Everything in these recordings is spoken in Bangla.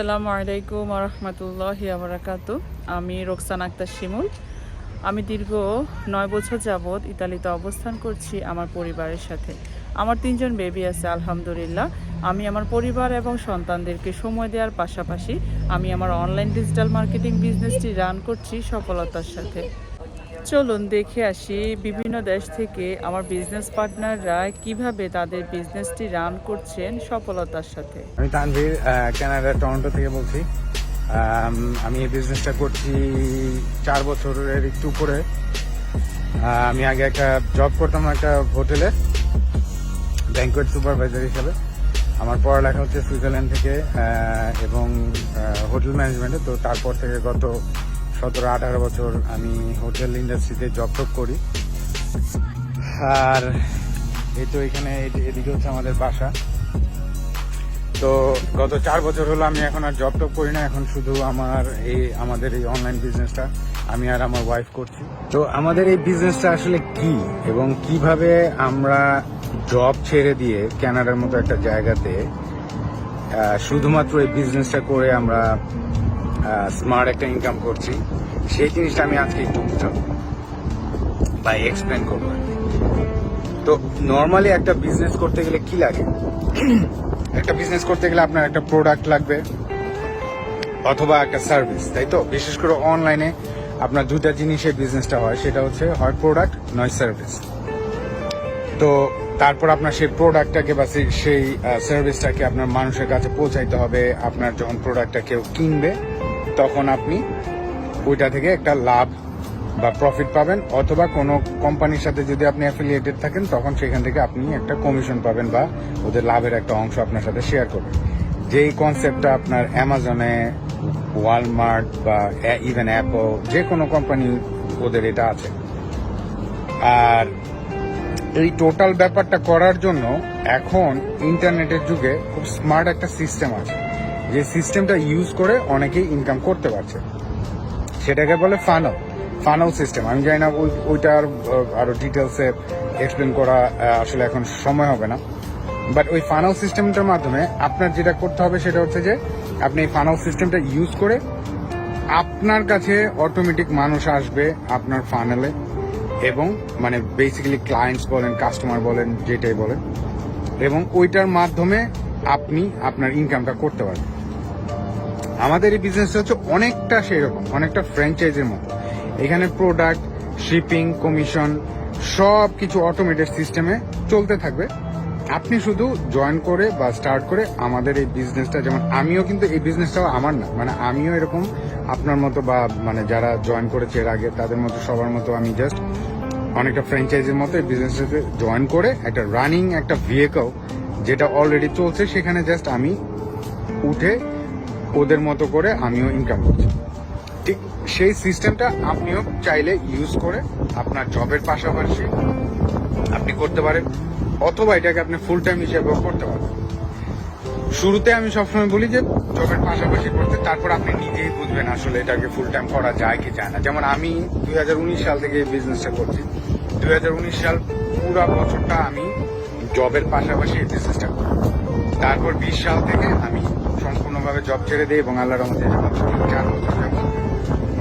আসসালামু আলাইকুম রহমতুল্লাহি বারাকাতু। আমি রোকসানা আক্তার শিমুল। আমি দীর্ঘ 9 বছর যাবৎ ইতালিতে অবস্থান করছি আমার পরিবারের সাথে। আমার 3জন বেবি আছে আলহামদুলিল্লাহ। আমি আমার পরিবার এবং সন্তানদেরকে সময় দেওয়ার পাশাপাশি আমি আমার অনলাইন ডিজিটাল মার্কেটিং বিজনেসটি রান করছি সফলতার সাথে। চলুন দেখে আসি বিভিন্ন দেশ থেকে আমার বিজনেস পার্টনাররা কিভাবে তাদের বিজনেসটি রান করছেন সফলতার সাথে। আমি তানভীর, কানাডা টরন্টো থেকে বলছি। আমি এই বিজনেসটা করছি 4 বছরের একটু উপরে। আমি আগে একটা জব করতাম একটা হোটেলে ব্যাংকুয়েট সুপারভাইজার হিসাবে। আমার পড়ালেখা হচ্ছে সুইজারল্যান্ড থেকে এবং হোটেল ম্যানেজমেন্টে। তো তারপর থেকে গত 17-18 বছর আমি হোটেল ইন্ডাস্ট্রিতে জব করি। আর এই তো এখানে এদিকে হচ্ছে আমাদের বাসা। তো গত 4 বছর হলো আমি এখন আর জব করি না, এখন শুধু আমাদের এই অনলাইন বিজনেসটা আমি আর আমার ওয়াইফ করছি। তো আমাদের এই বিজনেসটা আসলে কি এবং কিভাবে আমরা জব ছেড়ে দিয়ে কানাডার মতো একটা জায়গাতে শুধুমাত্র এই বিজনেসটা করে আমরা স্মার্ট একটা ইনকাম করছি, সেই জিনিসটা আমি আজকে একটু বুঝাবো বা এক্সপ্লেন করবো। তো নর্মালি একটা বিজনেস করতে গেলে কি লাগে? একটা বিজনেস করতে গেলে আপনার একটা প্রোডাক্ট লাগবে অথবা একটা সার্ভিস, তাই তো? বিশেষ করে অনলাইনে আপনার দুটা জিনিসের বিজনেসটা হয়, সেটা হচ্ছে হয় প্রোডাক্ট নয় সার্ভিস। তো তারপর আপনার সেই প্রোডাক্টটাকে বা সেই সার্ভিসটাকে আপনার মানুষের কাছে পৌঁছাইতে হবে। আপনার যখন প্রোডাক্টটা কেউ কিনবে তখন আপনি ওইটা থেকে একটা লাভ বা প্রফিট পাবেন, অথবা কোনো কোম্পানির সাথে যদি আপনি অ্যাফিলিয়েটেড থাকেন তখন সেখান থেকে আপনি একটা কমিশন পাবেন বা ওদের লাভের একটা অংশ আপনার সাথে শেয়ার করবেন। যেই কনসেপ্টটা আপনার অ্যামাজনে, ওয়ালমার্ট বা ইভেন অ্যাপল, যে কোনো কোম্পানি ওদের এটা আছে। আর এই টোটাল ব্যাপারটা করার জন্য এখন ইন্টারনেটের যুগে খুব স্মার্ট একটা সিস্টেম আছে, যে সিস্টেমটা ইউজ করে অনেকেই ইনকাম করতে পারছে। সেটাকে বলে ফানাল সিস্টেম। আমি জানি না ওইটার আরো ডিটেলসে এক্সপ্লেন করা আসলে এখন সময় হবে না, বাট ওই ফানাল সিস্টেমটার মাধ্যমে আপনার যেটা করতে হবে সেটা হচ্ছে যে আপনি এই ফানাল সিস্টেমটা ইউজ করে আপনার কাছে অটোমেটিক মানুষ আসবে আপনার ফানেলে, এবং মানে বেসিক্যালি ক্লায়েন্টস বলেন, কাস্টমার বলেন, যেটাই বলেন, এবং ওইটার মাধ্যমে আপনি আপনার ইনকামটা করতে পারবেন। আমাদের এই বিজনেসটা হচ্ছে অনেকটা সেরকম, অনেকটা ফ্র্যাঞ্চাইজির মতো। এখানে প্রোডাক্ট, শিপিং, কমিশন সব কিছু অটোমেটেড সিস্টেমে চলতে থাকবে। আপনি শুধু জয়েন করে বা স্টার্ট করে আমাদের এই বিজনেসটা, যেমন আমিও কিন্তু এই বিজনেসটাও আমার না, মানে আমিও এরকম আপনার মতো বা মানে যারা জয়েন করেছে এর আগে তাদের মতো সবার মতো আমি জাস্ট অনেকটা ফ্র্যাঞ্চাইজির মতো এই বিজনেসটাতে জয়েন করে একটা রানিং একটা ভেহিকল যেটা অলরেডি চলছে সেখানে জাস্ট আমি উঠে ওদের মতো করে আমিও ইনকাম করছি। ঠিক সেই সিস্টেমটা আপনিও চাইলে ইউজ করে আপনার জবের পাশাপাশি আপনি করতে পারেন, অথবা এটাকে আপনি ফুল টাইম হিসেবেও করতে পারেন। শুরুতে আমি সবসময় বলি যে জবের পাশাপাশি করতে, তারপর আপনি নিজেই বুঝবেন আসলে এটাকে ফুল টাইম করা যায় কি যায় না। যেমন আমি 2019 সাল থেকে এই বিজনেসটা করছি। 2019 সাল পুরো বছরটা আমি জবের পাশাপাশি এই বিজনেসটা করি। তারপর 20 সাল থেকে আমি সম্পূর্ণভাবে জব ছেড়ে দিই এবং আল্লাহর রহমতে 4 বছর যাবত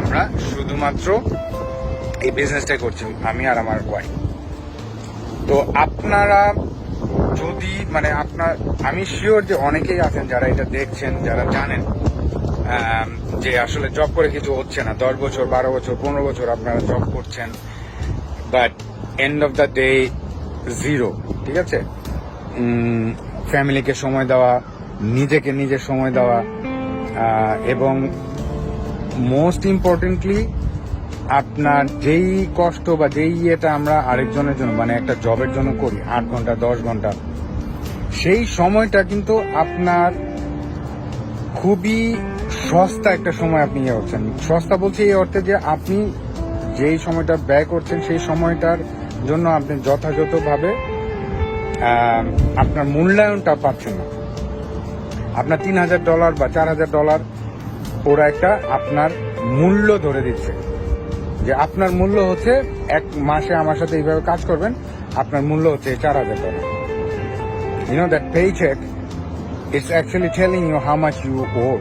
আমরা শুধুমাত্র এই বিজনেসটাই করছি, আমি আর আমার ওয়াইফ। তো আপনারা যদি মানে আমি শিওর যে অনেকেই আছেন যারা এটা দেখছেন, যারা জানেন যে আসলে জব করে কিছু হচ্ছে না। 10 বছর, 12 বছর, 15 বছর আপনারা জব করছেন, but end of the day zero. ঠিক আছে? ফ্যামিলিকে সময় দেওয়া, নিজেকে নিজে সময় দেওয়া, এবং মোস্ট ইম্পর্টেন্টলি আপনার যেই কষ্ট বা যেই ইয়েটা আমরা আরেকজনের জন্য মানে একটা জবের জন্য করি 8 ঘন্টা 10 ঘন্টা, সেই সময়টা কিন্তু আপনার খুবই সস্তা একটা সময় আপনি ইয়ে হচ্ছেন। সস্তা বলছি এই অর্থে যে আপনি যেই সময়টা ব্যয় করছেন সেই সময়টার জন্য আপনি যথাযথভাবে আপনার মূল্যায়নটা পাচ্ছেন না। আপনার $3,000 বা $4,000 ওরা একটা আপনার মূল্য ধরে দিচ্ছে, যে আপনার মূল্য হচ্ছে 1 মাসে আমার সাথে এইভাবে কাজ করবেন, আপনার মূল্য হচ্ছে $4,000। You know that paycheck is actually telling you how much you owe.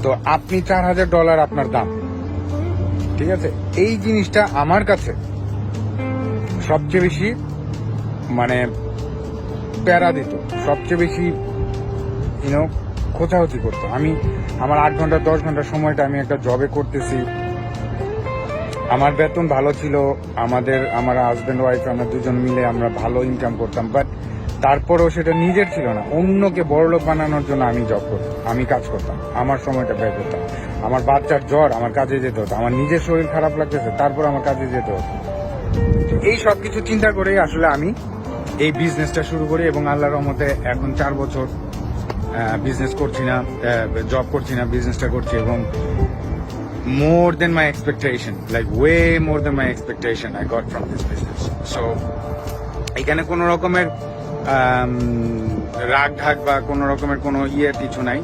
তো আপনি $4,000 আপনার দাম, ঠিক আছে? এই জিনিসটা আমার কাছে সবচেয়ে বেশি মানে প্যারা দিত, সবচেয়ে বেশি খোঁচাখুচি করতো। আমি আমার 8 ঘন্টা 10 ঘন্টা সময়টা আমি একটা জবে করতেছি, আমার বেতন ভালো ছিল, আমার হাজব্যান্ড ওয়াইফ আমরা দুজন মিলে আমরা ভালো ইনকাম করতাম, বাট তারপরেও সেটা নিজের ছিল না, অন্যকে বড়লোক বানানোর জন্য আমি জব করতাম, আমি কাজ করতাম, আমার সময়টা ব্যয় করতাম। আমার বাচ্চার জ্বর, আমার কাজে যেতে হতো, আমার নিজের শরীর খারাপ লাগতেছে, তারপর আমার কাজে যেতে হতো। এই সব কিছু চিন্তা করেই আসলে আমি এই বিজনেসটা শুরু করি, এবং আল্লাহর রহমতে এখন 4 বছর বিজনেস করছি না, জব করছি না, বিজনেসটা করছি, এবং more than my expectation, like way more than my expectation I got from this business. So এখানে কোনো রকমের রাগ ঢাক বা কোনো রকমের কোনো কিছু নাই।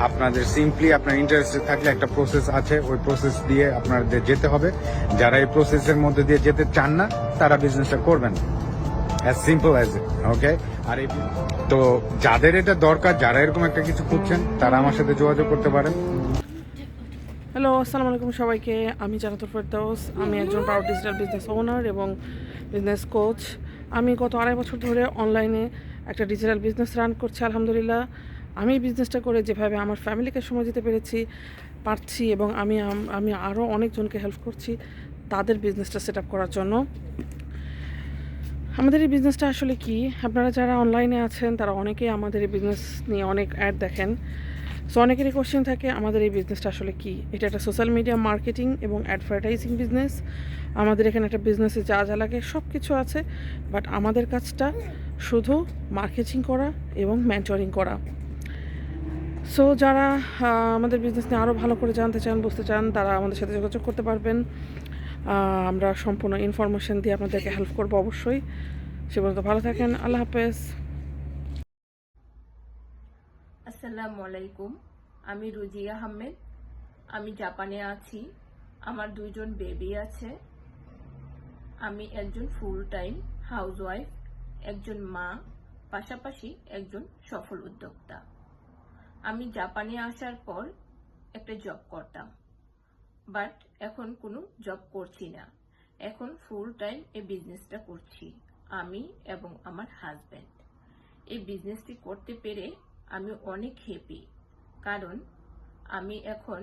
আপনাদের সিম্পলি আপনার ইন্টারেস্টেড থাকলে একটা প্রসেস আছে, ওই প্রসেস দিয়ে আপনাদের যেতে হবে। যারা এই প্রসেসের মধ্যে দিয়ে যেতে চান না তারা বিজনেসটা করবেন, অ্যাজ সিম্পল অ্যাজ ইট, ওকে? আর এই তো যাদের এটা দরকার, যারা এরকম একটা কিছু খুঁজছেন, তারা আমার সাথে যোগাযোগ করতে পারেন। হ্যালো, আসসালামু আলাইকুম সবাইকে। আমি জান্নাতুল ফেরদৌস। আমি একজন প্রাউড ডিজিটাল বিজনেস ওনার এবং বিজনেস কোচ। আমি গত 2.5 বছর ধরে অনলাইনে একটা ডিজিটাল বিজনেস রান করছি, আলহামদুলিল্লাহ। আমি এই বিজনেসটা করে যেভাবে আমার ফ্যামিলিকে সময় দিতে পারছি এবং আমি আরও অনেকজনকে হেল্প করছি তাদের বিজনেসটা সেট আপ করার জন্য। আমাদের এই বিজনেসটা আসলে কি, আপনারা যারা অনলাইনে আছেন তারা অনেকেই আমাদের এই বিজনেস নিয়ে অনেক অ্যাড দেখেন। সো অনেকেরই কোশ্চেন থাকে আমাদের এই বিজনেসটা আসলে কি। এটা একটা সোশ্যাল মিডিয়া মার্কেটিং এবং অ্যাডভার্টাইজিং বিজনেস। আমাদের এখানে একটা বিজনেসে যা যা লাগে সব কিছু আছে, বাট আমাদের কাজটা শুধু মার্কেটিং করা এবং মেন্টরিং করা। সো যারা আমাদের বিজনেস নিয়ে আরও ভালো করে জানতে চান, বুঝতে চান, তারা আমাদের সাথে যোগাযোগ করতে পারবেন। আমরা সম্পূর্ণ ইনফরমেশন দিয়ে আপনাদেরকে হেল্প করবো অবশ্যই। সে পর্যন্ত ভালো থাকেন, আল্লাহ হাফেজ। আসসালামু আলাইকুম, আমি রুজিয়া আহমেদ। আমি জাপানে আছি, আমার 2 জন বেবি আছে। আমি একজন ফুল টাইম হাউসওয়াইফ, একজন মা, পাশাপাশি একজন সফল উদ্যোক্তা। আমি জাপানে আসার পর একটা জব করতাম, বাট এখন কোনো জব করছি না। এখন ফুল টাইম এই বিজনেসটা করছি আমি এবং আমার হাজব্যান্ড। এই বিজনেসটি করতে পেরে আমি অনেক হ্যাপি, কারণ আমি এখন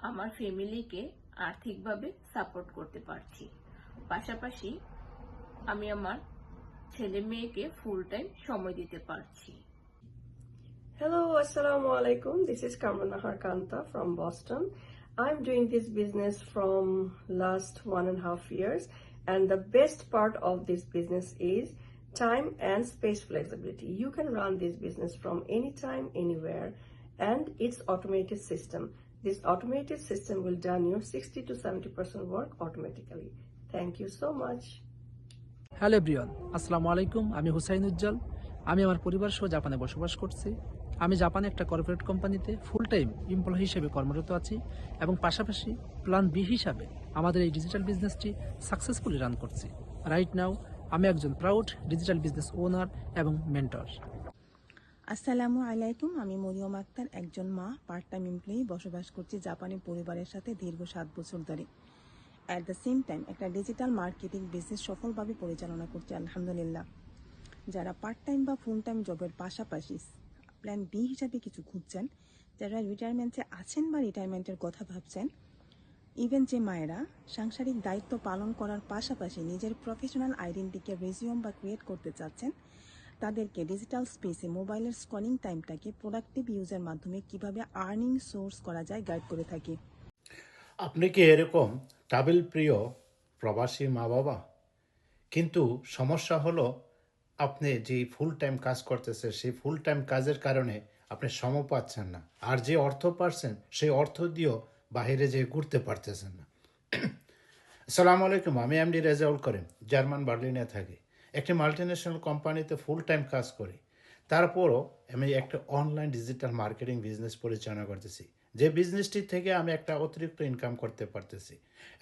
আমার ফ্যামিলিকে আর্থিকভাবে সাপোর্ট করতে পারছি। পাশাপাশি আমি আমার ছেলে মেয়েকে ফুল টাইম সময় দিতে পারছি। Hello, Assalamu alaikum. This is Kamran Nahar Kanta from Boston. I'm doing this business from last 1.5 years, and the best part of this business is time and space flexibility. You can run this business from anytime, anywhere, and it's automated system. This automated system will done your 60 to 70% work automatically. Thank you so much. Hello everyone, আসসালামু আলাইকুম। আমি হুসাইন উজ্জ্বল। আমি আমার পরিবার সহ জাপানে বসবাস করছি। আমি জাপানে একটা কর্পোরেট কোম্পানিতে ফুল টাইম এমপ্লয়ি হিসেবে কর্মরত আছি এবং পাশাপাশি প্ল্যান বি হিসাবে আমাদের এই ডিজিটাল বিজনেসটি সাকসেসফুলি রান করছি। রাইট নাও আমি একজন প্রাউড ডিজিটাল বিজনেস ওনার এবং মেন্টর। আসসালামু আলাইকুম, আমি মরিয়ম আক্তার, একজন মা, পার্ট টাইম এমপ্লয়ি, বসবাস করছি জাপানি পরিবারের সাথে দীর্ঘ 7 বছর ধরে। অ্যাট দ্য সেম টাইম একটা ডিজিটাল মার্কেটিং বিজনেস সফলভাবে পরিচালনা করছি, আলহামদুলিল্লাহ। যারা পার্ট টাইম বা ফুল টাইম জবের পাশাপাশি প্ল্যান বি হিসাবে কিছু খুঁজছেন, যারা রিটায়ারমেন্টে আছেন বা রিটায়ারমেন্টের কথা ভাবছেন, ইভেন যে মায়েরা সাংসারিক দায়িত্ব পালন করার পাশাপাশি নিজের প্রফেশনাল আইডেন্টিটিকে রেজিউম বা ক্রিয়েট করতে চাচ্ছেন, তাদেরকে ডিজিটাল স্পেসে মোবাইলের স্ক্রলিং টাইমটাকে প্রোডাক্টিভ ইউজের মাধ্যমে কিভাবে আর্নিং সোর্স করা যায় গাইড করে থাকি। আপনি কি এরকম ট্রাভেল প্রিয় প্রবাসী মা বাবা? কিন্তু সমস্যা হলো আপনি যে ফুল টাইম কাজ করতেছে সেই ফুল টাইম কাজের কারণে আপনি সময় পাচ্ছেন না, আর যে অর্থ পাচ্ছেন সেই অর্থ দিয়েও বাইরে যেয়ে ঘুরতে পারতেছেন না। আসসালামু আলাইকুম, আমি এমডি রেজাউল করিম, জার্মান বার্লিনে থাকি। একটি মাল্টিন্যাশনাল কোম্পানিতে ফুল টাইম কাজ করি। তারপরও আমি একটা অনলাইন ডিজিটাল মার্কেটিং বিজনেস পরিচালনা করতেছি, যে বিজনেসটি থেকে আমি একটা অতিরিক্ত ইনকাম করতে পারতেছি।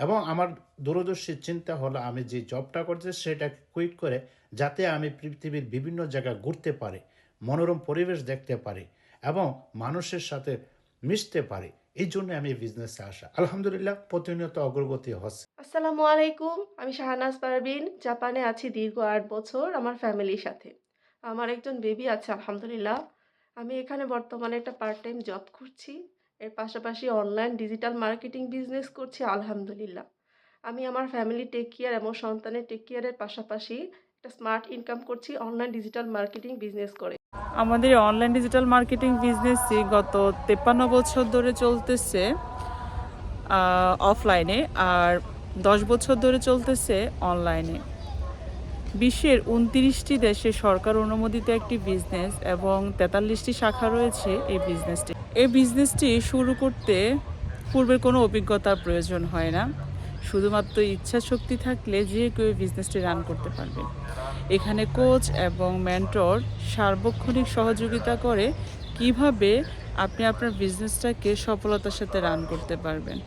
এবং আমার দূরদর্শী চিন্তা হলো আমি যে জবটা করতেছি সেটা কুইট করে যাতে আমি পৃথিবীর বিভিন্ন জায়গায় ঘুরতে পারি, মনোরম পরিবেশ দেখতে পারি এবং মানুষের সাথে মিশতে পারি। এই জন্য আমি বিজনেসে আসা। আলহামদুলিল্লাহ প্রতিনিয়ত অগ্রগতি হচ্ছে। আসসালামু আলাইকুম। আমি শাহনাজ পারভীন। জাপানে আছি দীর্ঘ ৮ বছর আমার ফ্যামিলির সাথে। আমার একজন বেবি আছে আলহামদুলিল্লাহ। আমি এখানে বর্তমানে একটা পার্ট টাইম জব করছি। এর পাশাপাশি অনলাইন ডিজিটাল মার্কেটিং বিজনেস করছি আলহামদুলিল্লাহ। আমি আমার ফ্যামিলি টেক কেয়ার এবং সন্তানের টেক কেয়ারের পাশাপাশি একটা স্মার্ট ইনকাম করছি অনলাইন ডিজিটাল মার্কেটিং বিজনেস করে। আমাদের অনলাইন ডিজিটাল মার্কেটিং বিজনেসই গত 53 বছর ধরে চলতেছে অফলাইনে, আর 10 বছর ধরে চলতেছে অনলাইনে। বিশ্বের 29টি দেশে সরকার অনুমোদিত একটি বিজনেস এবং 43টি শাখা রয়েছে এই বিজনেসটি। এই বিজনেসটি শুরু করতে পূর্বের কোনো অভিজ্ঞতার প্রয়োজন হয় না, শুধুমাত্র ইচ্ছা শক্তি থাকলে যে কেউ বিজনেসটি রান করতে পারবে। এখানে কোচ এবং মেন্টর সার্বক্ষণিক সহযোগিতা করে কিভাবে আপনি আপনার বিজনেসটাকে সফলতার সাথে রান করতে পারবেন।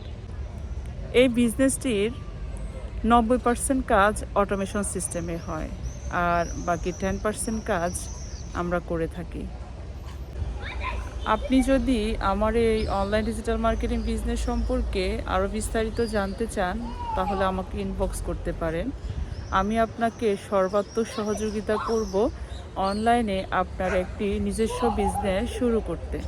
এই বিজনেসটির 90% কাজ অটোমেশন সিস্টেমে হয়, আর বাকি 10% কাজ আমরা করে থাকি। আপনি যদি আমার এই অনলাইন ডিজিটাল মার্কেটিং বিজনেস সম্পর্কে আরও বিস্তারিত জানতে চান তাহলে আমাকে ইনবক্স করতে পারেন। আমি আপনাকে সর্বাত্মক সহযোগিতা করব অনলাইনে আপনার একটি নিজস্ব বিজনেস শুরু করতে।